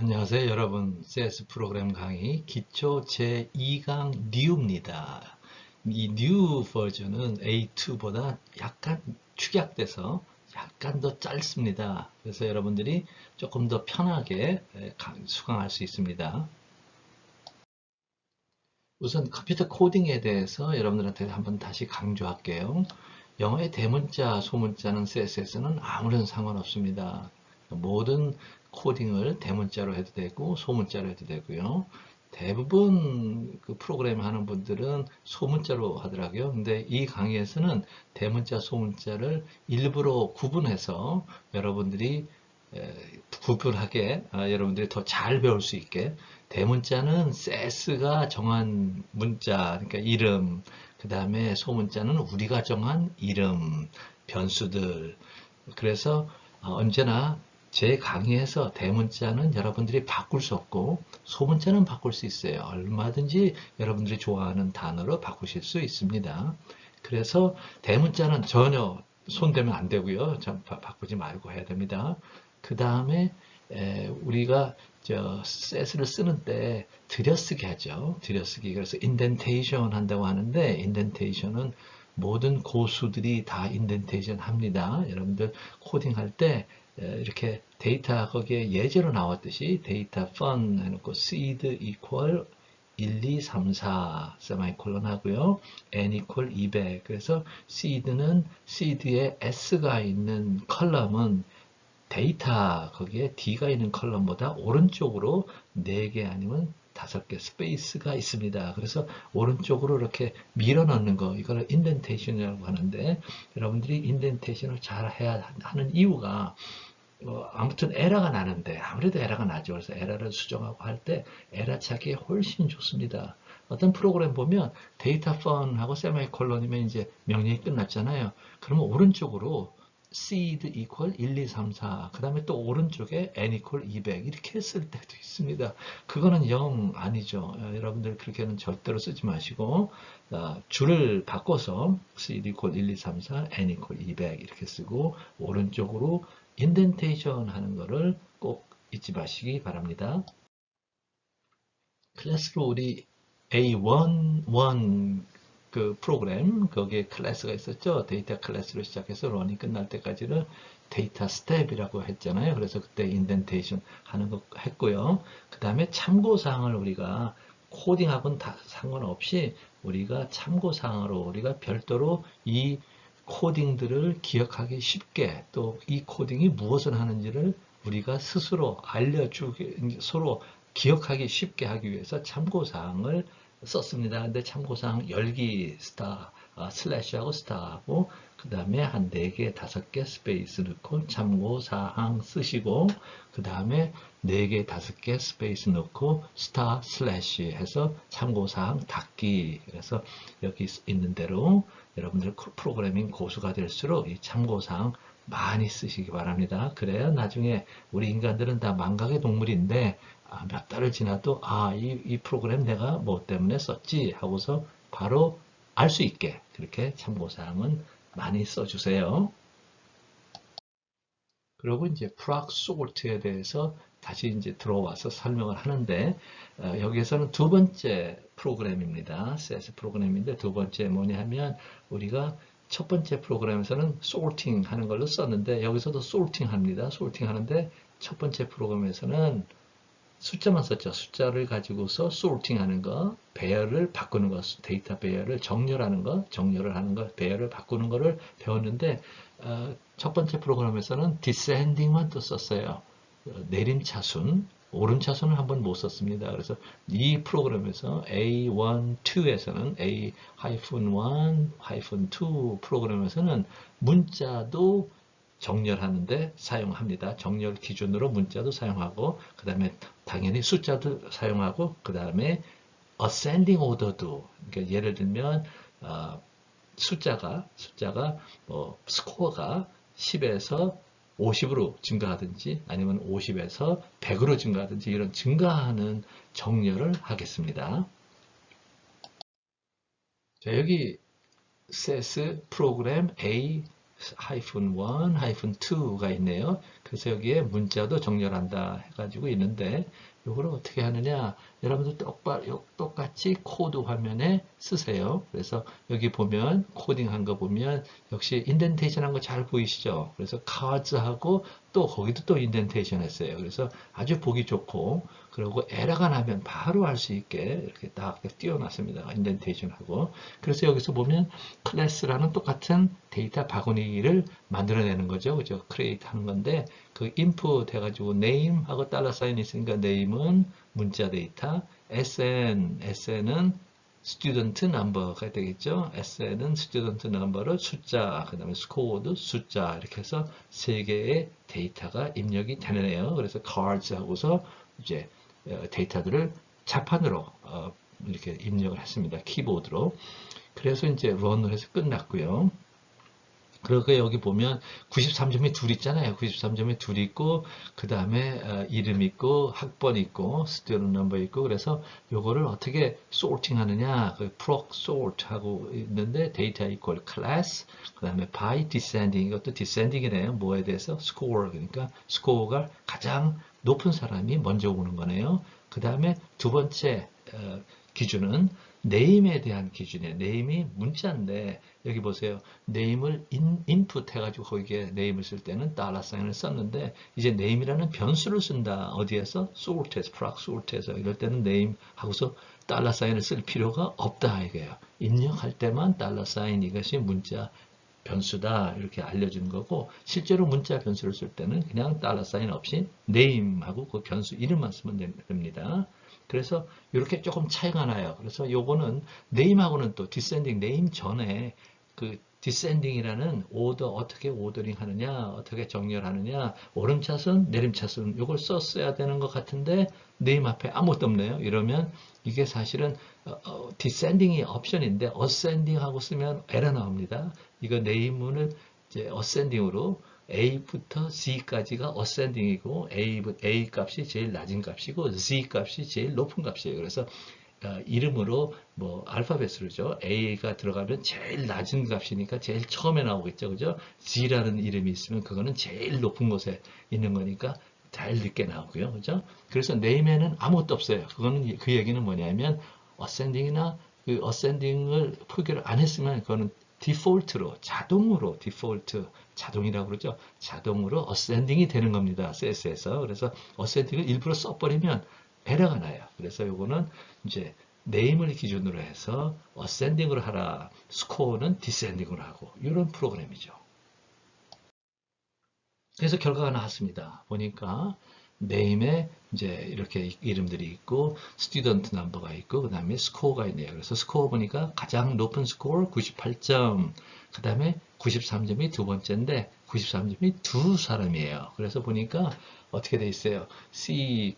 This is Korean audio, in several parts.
안녕하세요, 여러분. CS 프로그램 강의 기초 제2강 New입니다. 이 New 버전은 A2보다 약간 축약돼서 약간 더 짧습니다. 그래서 여러분들이 조금 더 편하게 수강할 수 있습니다. 우선 컴퓨터 코딩에 대해서 여러분들한테 한번 다시 강조할게요. 영어의 대문자, 소문자는 CSS는 아무런 상관없습니다. 모든 코딩을 대문자로 해도 되고 소문자로 해도 되고요. 대부분 그 프로그램 하는 분들은 소문자로 하더라고요. 근데 이 강의에서는 대문자, 소문자를 일부러 구분해서 여러분들이 구분하게 여러분들이 더 잘 배울 수 있게 대문자는 세스가 정한 문자, 그러니까 이름, 그 다음에 소문자는 우리가 정한 이름, 변수들. 그래서 언제나 제 강의에서 대문자는 여러분들이 바꿀 수 없고 소문자는 바꿀 수 있어요. 얼마든지 여러분들이 좋아하는 단어로 바꾸실 수 있습니다. 그래서 대문자는 전혀 손대면 안 되고요. 바꾸지 말고 해야 됩니다. 그 다음에 우리가 셋을 쓰는 때 들여쓰기 하죠. 들여쓰기. 그래서 인덴테이션 한다고 하는데 인덴테이션은 모든 고수들이 다 인덴테이션 합니다. 여러분들 코딩할 때 이렇게 데이터 거기에 예제로 나왔듯이 데이터 fun 해놓고 seed equal 1, 2, 3, 4 세마이콜론 하고요. n equal 200. 그래서 seed는 seed에 s가 있는 컬럼은 데이터 거기에 D가 있는 컬럼보다 오른쪽으로 4개 아니면 5개 스페이스가 있습니다. 그래서 오른쪽으로 이렇게 밀어 넣는 거 이거를 인덴테이션이라고 하는데 여러분들이 인덴테이션을 잘 해야 하는 이유가 아무튼 에러가 나는데 아무래도 에러가 나죠. 그래서 에러를 수정하고 할 때 에러 찾기 훨씬 좋습니다. 어떤 프로그램 보면 데이터 펀하고 세마이콜론이면 이제 명령이 끝났잖아요. 그러면 오른쪽으로 seed equal 1, 2, 3, 4. 그 다음에 또 오른쪽에 n equal 200. 이렇게 했을 때도 있습니다. 그거는 0 아니죠. 여러분들 그렇게는 절대로 쓰지 마시고, 줄을 바꿔서 seed equal 1, 2, 3, 4, n equal 200 이렇게 쓰고, 오른쪽으로 인덴테이션 하는 거를 꼭 잊지 마시기 바랍니다. 클래스로 우리 A11 그 프로그램 거기에 클래스가 있었죠. 데이터 클래스로 시작해서 런이 끝날 때까지는 데이터 스텝이라고 했잖아요. 그래서 그때 인덴테이션 하는 거 했고요. 그 다음에 참고사항을 우리가 코딩하고는 다 상관없이 우리가 참고사항으로 우리가 별도로 이 코딩들을 기억하기 쉽게 또 이 코딩이 무엇을 하는지를 우리가 스스로 알려주기 서로 기억하기 쉽게 하기 위해서 참고사항을 썼습니다. 근데 참고사항 열기 스타, 슬래시하고 스타하고 그 다음에 한 4개, 5개 스페이스 넣고 참고사항 쓰시고 그 다음에 4개, 5개 스페이스 넣고 스타 슬래시 해서 참고사항 닫기. 그래서 여기 있는 대로 여러분들 프로그래밍 고수가 될수록 이 참고사항 많이 쓰시기 바랍니다. 그래야 나중에 우리 인간들은 다 망각의 동물인데 몇 달을 지나도 이 프로그램 내가 뭐 때문에 썼지 하고서 바로 알 수 있게 그렇게 참고사항은 많이 써주세요. 그리고 이제 프락 소울트에 대해서 다시 이제 들어와서 설명을 하는데 여기에서는 두 번째 프로그램입니다. CS 프로그램인데 두 번째 뭐냐 하면 우리가 첫 번째 프로그램에서는 sorting 하는 걸로 썼는데 여기서도 sorting 합니다. sorting 하는데 첫 번째 프로그램에서는 숫자만 썼죠. 숫자를 가지고서 sorting 하는 거, 배열을 바꾸는 거, 데이터 배열을 정렬하는 거, 정렬을 하는 거, 배열을 바꾸는 거를 배웠는데 첫 번째 프로그램에서는 descending만 또 썼어요. 내림차순, 오름차순을 한번 못 썼습니다. 그래서 이 프로그램에서 A1, 2에서는 A-1, -2 프로그램에서는 문자도 정렬하는데 사용합니다. 정렬 기준으로 문자도 사용하고 그 다음에 당연히 숫자도 사용하고 그 다음에 ascending order도 그러니까 예를 들면 숫자가 뭐 스코어가 10에서 50으로 증가하든지 아니면 50에서 100으로 증가하든지 이런 증가하는 정렬을 하겠습니다. 자, 여기 CS 프로그램 A 하이픈 1, 하이픈 2가 있네요. 그래서 여기에 문자도 정렬한다 해가지고 있는데 이거를 어떻게 하느냐? 여러분들 똑같이 코드 화면에 쓰세요. 그래서 여기 보면 코딩한 거 보면 역시 인덴테이션 한 거 잘 보이시죠? 그래서 cards하고 또 거기도 또 인덴테이션 했어요. 그래서 아주 보기 좋고 그리고 에러가 나면 바로 알 수 있게 이렇게 딱 띄워놨습니다. 인덴테이션하고. 그래서 여기서 보면 클래스라는 똑같은 데이터 바구니를 만들어내는 거죠. 그죠? 크리에이트 하는 건데 그 input 해가지고 name하고 달러 사인이 있으니까 name은 문자 데이터, sn은 student number가 되겠죠. sn은 student number를 숫자, 그 다음에 score도 숫자 이렇게 해서 세 개의 데이터가 입력이 되네요. 그래서 cards 하고서 이제 데이터들을 자판으로 이렇게 입력을 했습니다. 키보드로. 그래서 이제 런을 해서 끝났고요. 그리고 여기 보면 93점이 둘 있잖아요. 93점이 둘 있고 그 다음에 이름 있고 학번 있고 스튜던트 넘버 있고 그래서 요거를 어떻게 sorting 하느냐 그 proc sort 하고 있는데 데이터 equal class 그 다음에 by descending 이것도 descending이네요. 뭐에 대해서 score 그러니까 score가 가장 높은 사람이 먼저 오는 거네요. 그 다음에 두 번째 기준은 name에 대한 기준이에요. name이 문자인데 여기 보세요. name을 input 해가지고 거기에 name을 쓸 때는 달러 사인을 썼는데 이제 name이라는 변수를 쓴다. 어디에서? sort에서, proc sort에서 이럴 때는 name 하고서 달러 사인을 쓸 필요가 없다 이거예요. 입력할 때만 달러 사인 이것이 문자 변수다 이렇게 알려주는 거고 실제로 문자 변수를 쓸 때는 그냥 달러 사인 없이 name하고 그 변수 이름만 쓰면 됩니다. 그래서 이렇게 조금 차이가 나요. 그래서 요거는 name하고는 또 descending name 전에 그 descending이라는 오더 어떻게 오더링 하느냐 어떻게 정렬하느냐 오름차순 내림차순 요걸 썼어야 되는 것 같은데 name 앞에 아무것도 없네요. 이러면 이게 사실은 descending이 옵션인데 ascending 하고 쓰면 에러 나옵니다. 이거 name을 이제 ascending으로 A부터 Z까지가 ascending이고 A 값이 제일 낮은 값이고 Z 값이 제일 높은 값이에요. 그래서 이름으로 뭐 알파벳으로죠. A가 들어가면 제일 낮은 값이니까 제일 처음에 나오겠죠. 그죠? Z라는 이름이 있으면 그거는 제일 높은 곳에 있는 거니까 제일 늦게 나오고요. 그죠? 그래서 name에는 아무것도 없어요. 그거는 그 얘기는 뭐냐면 ascending이나 그 ascending을 표기를 안 했으면 그거는 디폴트로 자동으로 디폴트 자동이라고 그러죠. 자동으로 ascending이 되는 겁니다. CSS에서. 그래서 ascending을 일부러 써버리면 에러가 나요. 그래서 요거는 이제 name을 기준으로 해서 ascending으로 하라. score는 descending으로 하고 이런 프로그램이죠. 그래서 결과가 나왔습니다. 보니까 name에 이제 이렇게 이름들이 있고 student number가 있고 그 다음에 score가 있네요. 그래서 score 보니까 가장 높은 score 98점 그 다음에 93점이 두 번째인데 93점이 두 사람이에요. 그래서 보니까 어떻게 돼 있어요? C.yoon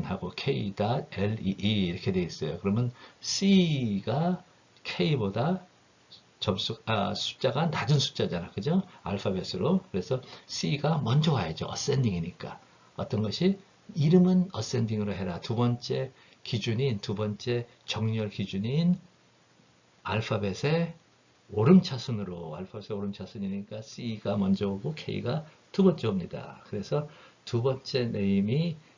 하고 K.lee 이렇게 돼 있어요. 그러면 C가 K보다 숫자가 낮은 숫자잖아. 그죠? 알파벳으로. 그래서 C가 먼저 와야죠. ascending이니까. 어떤 것이 이름은 ascending으로 해라. 두 번째 기준인, 두 번째 정렬 기준인 알파벳의 오름차순으로, 알파벳의 오름차순이니까 C가 먼저 오고 K가 두 번째 옵니다. 그래서 두 번째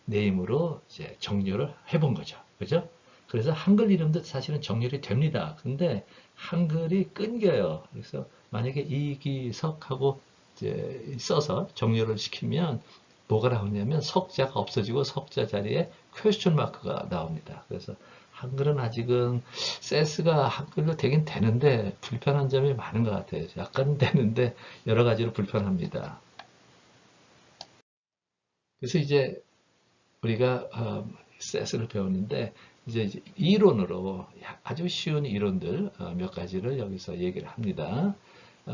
네임으로 이제 정렬을 해본 거죠. 그죠? 그래서 한글 이름도 사실은 정렬이 됩니다. 근데 한글이 끊겨요. 그래서 만약에 이기석하고 이제 써서 정렬을 시키면 뭐가 나오냐면 석자가 없어지고 석자 자리에 퀘스천 마크가 나옵니다. 그래서 한글은 아직은 센스가 한글로 되긴 되는데 불편한 점이 많은 것 같아요. 약간 되는데 여러 가지로 불편합니다. 그래서 이제 우리가 센스를 배웠는데 이제 이론으로 아주 쉬운 이론들 몇 가지를 여기서 얘기를 합니다.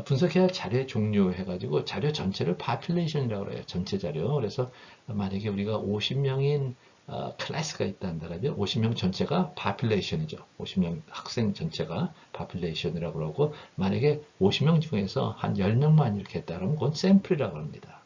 분석해야 할 자료의 종류 해가지고 자료 전체를 population이라고 해요. 전체 자료. 그래서 만약에 우리가 50명인 클래스가 있다 한다면 50명 전체가 population이죠. 50명 학생 전체가 population이라고 그러고 만약에 50명 중에서 한 10명만 이렇게 했다 그러면 그건 sample이라고 합니다.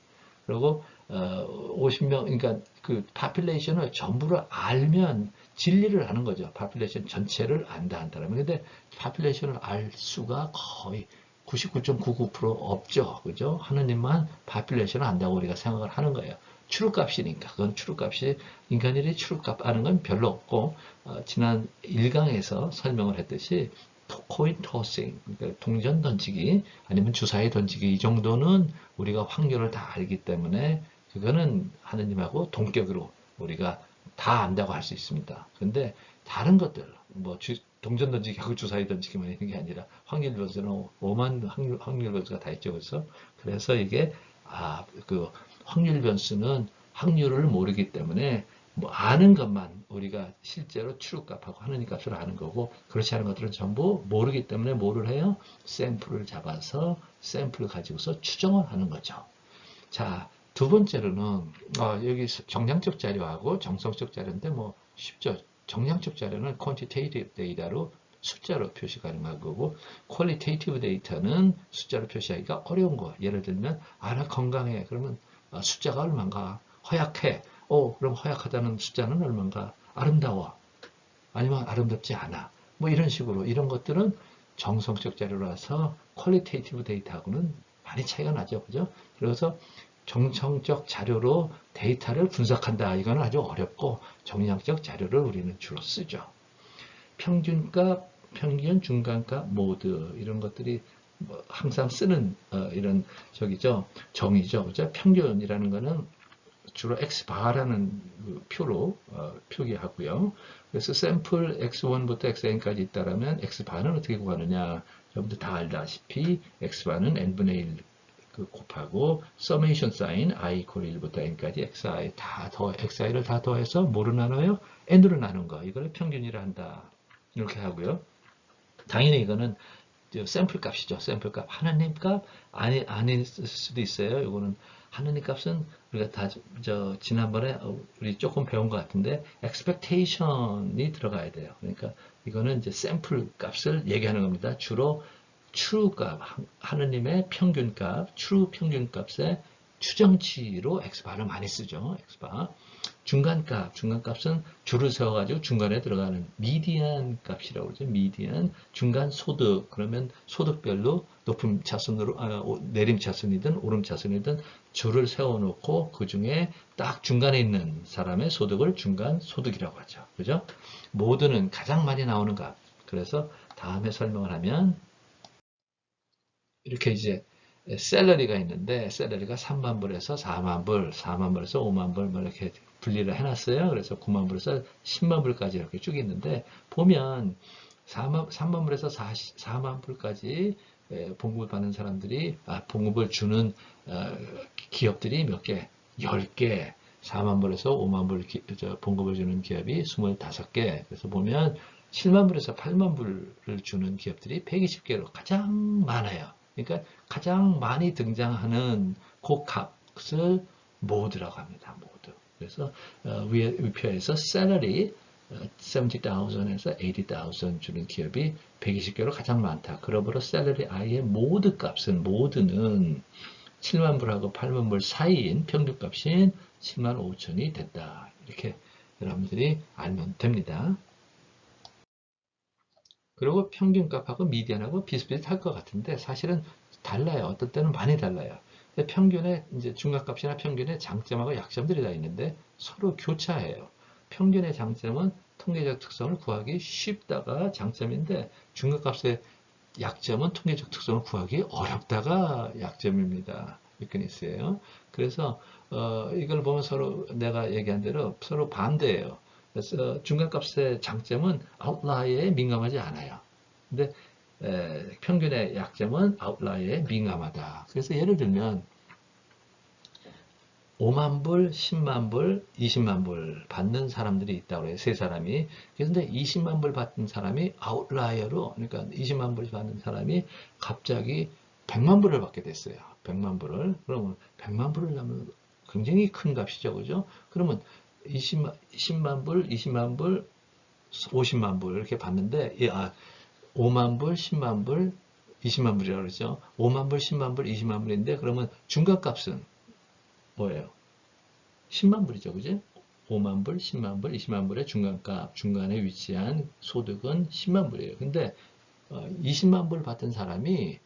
그리고 50명, 그러니까 그 파퓰레이션을 전부를 알면 진리를 아는 거죠. 파퓰레이션 전체를 안다 한다면. 근데 파퓰레이션을 알 수가 거의 99.99% 없죠. 그죠? 하느님만 파퓰레이션을 안다고 우리가 생각을 하는 거예요. 추루값이니까. 그건 추루값이, 인간들이 추루값 아는 건 별로 없고, 지난 1강에서 설명을 했듯이, 코인 토싱, 그러니까 동전 던지기, 아니면 주사위 던지기, 이 정도는 우리가 확률을 다 알기 때문에, 그거는 하느님하고 동격으로 우리가 다 안다고 할 수 있습니다. 근데 다른 것들, 뭐 동전 던지기하고 주사위 던지기만 있는 게 아니라 확률 변수는 오만 확률 변수가 다 있죠. 그래서 이게 그 확률 변수는 확률을 모르기 때문에 뭐 아는 것만 우리가 실제로 추론값하고 하느님 값을 아는 거고, 그렇지 않은 것들은 전부 모르기 때문에 뭐를 해요? 샘플을 잡아서 샘플을 가지고서 추정을 하는 거죠. 자, 두 번째로는 여기 정량적 자료하고 정성적 자료인데 뭐 쉽죠. 정량적 자료는 quantitative data로 숫자로 표시 가능한 거고, qualitative data는 숫자로 표시하기가 어려운 거. 예를 들면 나 건강해. 그러면 숫자가 얼마인가? 허약해. 그럼 허약하다는 숫자는 얼마인가? 아름다워. 아니면 아름답지 않아. 뭐 이런 식으로, 이런 것들은 정성적 자료라서 퀄리테이티브 데이터하고는 많이 차이가 나죠. 그죠? 그래서 정성적 자료로 데이터를 분석한다. 이거는 아주 어렵고, 정량적 자료를 우리는 주로 쓰죠. 평균값, 평균, 중간값, 모드, 이런 것들이 뭐 항상 쓰는 이런 정의죠. 그죠? 평균이라는 거는 주로 X바라는 그 표로 표기하고요. 그래서 샘플 X1부터 XN까지 있다라면 X바는 어떻게 구하느냐? 여러분들 다 알다시피 X바는 n분의 1 곱하고 서메이션 사인 I 이퀄 1부터 n까지 XI를 다 더해서 뭐로 나눠요? n으로 나눈 거. 이걸 평균이라 한다. 이렇게 하고요. 당연히 이거는 샘플 값이죠. 샘플 값. 하나님 값 아닐 수도 있어요. 이거는 하나님 값은 우리가 다 지난번에 우리 조금 배운 것 같은데 expectation이 들어가야 돼요. 그러니까 이거는 이제 샘플 값을 얘기하는 겁니다. 주로 true 값, 하느님의 평균 값, true 평균 값의 추정치로 xbar을 많이 쓰죠. xbar. 중간값은 줄을 세워가지고 중간에 들어가는 미디안 값이라고 그러죠. 미디안, 중간 소득. 그러면 소득별로 높은 차순으로, 내림 차순이든 오름 차순이든 줄을 세워놓고 그 중에 딱 중간에 있는 사람의 소득을 중간 소득이라고 하죠. 그죠? 모드는 가장 많이 나오는 값. 그래서 다음에 설명을 하면 이렇게 이제 셀러리가 있는데 셀러리가 3만 불에서 4만 불, 4만 불에서 5만 불, 뭐 이렇게 분리를 해놨어요. 그래서 9만 불에서 10만 불까지 이렇게 쭉 있는데 보면 3만 불에서 4만 불까지 봉급을 받는 사람들이 봉급을 주는 기업들이 몇 개? 10개. 4만 불에서 5만 불 봉급을 주는 기업이 25개. 그래서 보면 7만 불에서 8만 불을 주는 기업들이 120개로 가장 많아요. 그러니까 가장 많이 등장하는 그 값을 모드라고 합니다. 모드. 그래서 위표에서 salary 70,000에서 80,000 주는 기업이 120개로 가장 많다. 그러므로 salary I의 모드 값은 모드는 7만 불하고 8만 불 사이인 평균값인 7만 5천이 된다. 이렇게 여러분들이 알면 됩니다. 그리고 평균값하고 미디안하고 비슷비슷할 것 같은데 사실은 달라요. 어떤 때는 많이 달라요. 평균의 이제 중간값이나 평균의 장점하고 약점들이 다 있는데 서로 교차해요. 평균의 장점은 통계적 특성을 구하기 쉽다가 장점인데 중간값의 약점은 통계적 특성을 구하기 어렵다가 약점입니다. 위크니스예요. 그래서 이걸 보면 서로 내가 얘기한 대로 서로 반대예요. 그래서 중간값의 장점은 아웃라이어에 민감하지 않아요. 근데 평균의 약점은 아웃라이어에 민감하다. 그래서 예를 들면 5만 불, 10만 불, 20만 불 받는 사람들이 있다고 해요. 세 사람이. 그런데 20만 불 받는 사람이 아웃라이어로, 그러니까 20만 불 받는 사람이 갑자기 100만 불을 받게 됐어요. 100만 불을. 그러면 100만 불을 하면 굉장히 큰 값이죠. 그죠? 그러면 10만 불, 20만 불, 50만 불 이렇게 받는데 5만 불, 10만 불, 20만 불이라고 그러죠. 5만 불, 10만 불, 20만 불인데 그러면 중간값은 뭐예요? 10만 불이죠. 그지? 5만 불, 10만 불, 20만 불의 중간값, 중간에 위치한 소득은 10만 불이에요. 근데 20만 불 받던 사람이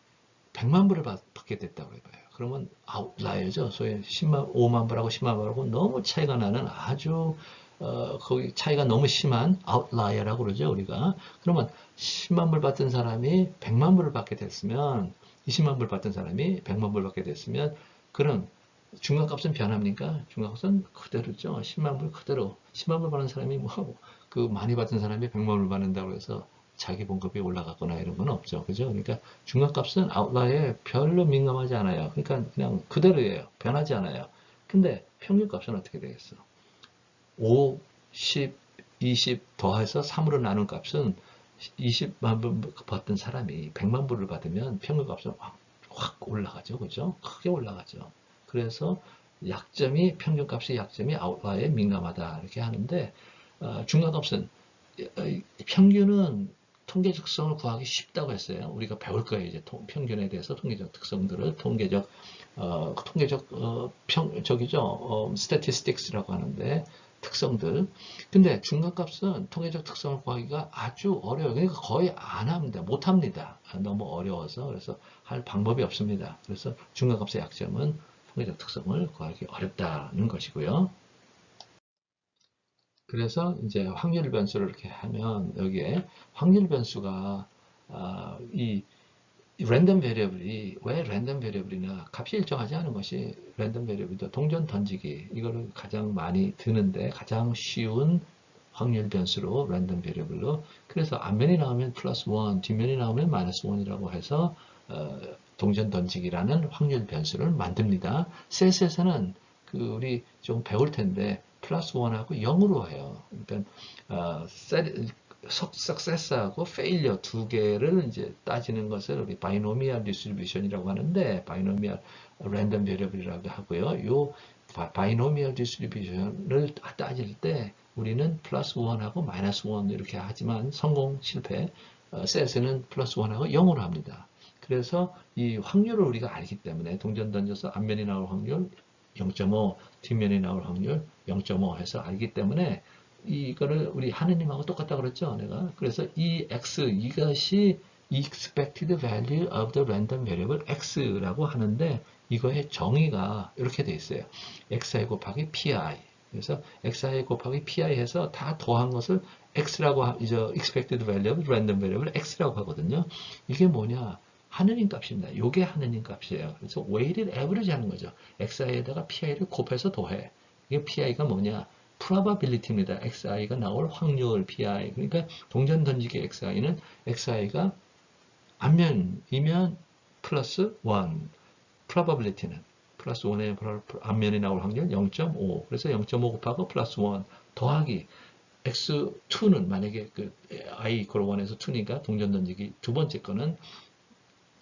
100만 불을 받게 됐다고 해봐요. 그러면 아웃라이어죠. 소위 10만, 5만 불하고 10만 불하고 너무 차이가 나는 아주 거기 차이가 너무 심한 아웃라이어라고 그러죠, 우리가. 그러면 10만 불 받던 사람이 100만 불을 받게 됐으면 20만 불 받던 사람이 100만 불 받게 됐으면 그럼 중간값은 변합니까? 중간값은 그대로죠. 10만 불 그대로. 10만 불 받는 사람이 그 많이 받은 사람이 100만 불 받는다고 해서 자기 봉급이 올라가거나 이런 건 없죠. 그죠? 그러니까 중간값은 아웃라이어에 별로 민감하지 않아요. 그러니까 그냥 그대로예요. 변하지 않아요. 근데 평균값은 어떻게 되겠어? 5, 10, 20 더해서 3으로 나눈 값은 20만 불 받던 사람이 100만 불을 받으면 평균값은 확 올라가죠. 그죠? 크게 올라가죠. 그래서 약점이, 평균값의 약점이 아웃라이어에 민감하다. 이렇게 하는데, 중간값은, 평균은 통계적 특성을 구하기 쉽다고 했어요. 우리가 배울 거예요. 이제 평균에 대해서 통계적 특성들을, 저기죠. statistics라고 하는데, 특성들. 근데 중간값은 통계적 특성을 구하기가 아주 어려워요. 그러니까 거의 안 합니다. 못 합니다. 너무 어려워서. 그래서 할 방법이 없습니다. 그래서 중간값의 약점은 통계적 특성을 구하기 어렵다는 것이고요. 그래서 이제 확률 변수를 이렇게 하면 여기에 확률 변수가 이 랜덤 베리어블이 왜 랜덤 베리어블이나 값이 일정하지 않은 것이 랜덤 베리어블도 동전 던지기 이거를 가장 많이 드는데 가장 쉬운 확률 변수로 랜덤 베리어블로 그래서 앞면이 나오면 플러스 1 뒷면이 나오면 마이너스 1이라고 해서 동전 던지기라는 확률 변수를 만듭니다. 셋에서는 그 우리 좀 배울 텐데 플러스 1하고 0으로 해요. 그러니까 석세스하고 페일리어 두 개를 이제 따지는 것을 우리 바이노미얼 디스트리뷰션이라고 하는데 바이노미얼 랜덤 베리어블이라고 하고요. 요 바이노미얼 디스트리뷰션을 따질 때 우리는 플러스 1하고 마이너스 1 이렇게 하지만 성공 실패 셋에는 플러스 1하고 0으로 합니다. 그래서 이 확률을 우리가 알기 때문에 동전 던져서 앞면이 나올 확률 0.5, 뒷면이 나올 확률 0.5 해서 알기 때문에 이거를 우리 하느님하고 똑같다 그랬죠, 내가. 그래서 이 x 이것이 expected value of the random variable x라고 하는데 이거의 정의가 이렇게 돼 있어요. xi 곱하기 pi. 그래서 xi 곱하기 pi 해서 다 더한 것을 x라고 이제 expected value of random variable x라고 하거든요. 이게 뭐냐? 하느님 값입니다. 이게 하느님 값이에요. 그래서 weighted average 하는 거죠. xi에다가 pi를 곱해서 더해. 이게 pi가 뭐냐? probability입니다. xi가 나올 확률 pi. 그러니까 동전 던지기 xi는 xi가 앞면이면 플러스 1. probability는 플러스 1의 앞면이 나올 확률 0.5. 그래서 0.5 곱하고 플러스 1 더하기 x2는 만약에 그 i 1에서 2니까 동전 던지기 두 번째 거는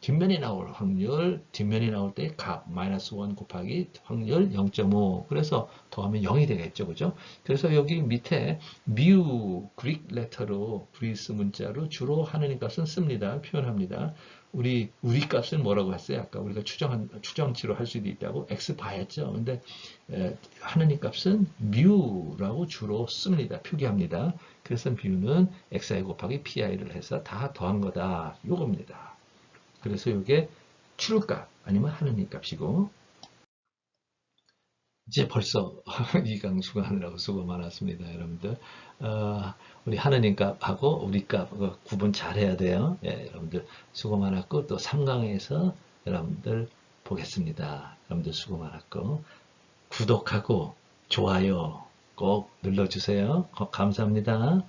뒷면이 나올 확률, 뒷면이 나올 때 값, 마이너스 1 곱하기 확률 0.5. 그래서 더하면 0이 되겠죠. 그죠? 그래서 여기 밑에 뮤, 그릭 레터로, 그리스 문자로 주로 하느님 값은 씁니다. 표현합니다. 우리 값은 뭐라고 했어요? 아까 우리가 추정치로 할 수도 있다고 x 바였죠. 근데 하느님 값은 뮤라고 주로 씁니다. 표기합니다. 그래서 뮤는 xi 곱하기 pi를 해서 다 더한 거다. 요겁니다. 그래서 이게 출값 아니면 하느님 값이고 이제 벌써 이 강수가 하느라고 수고 많았습니다. 여러분들 우리 하느님 값하고 우리 값 구분 잘 해야 돼요. 예, 여러분들 수고 많았고 또 3강에서 여러분들 보겠습니다. 여러분들 수고 많았고 구독하고 좋아요 꼭 눌러주세요. 감사합니다.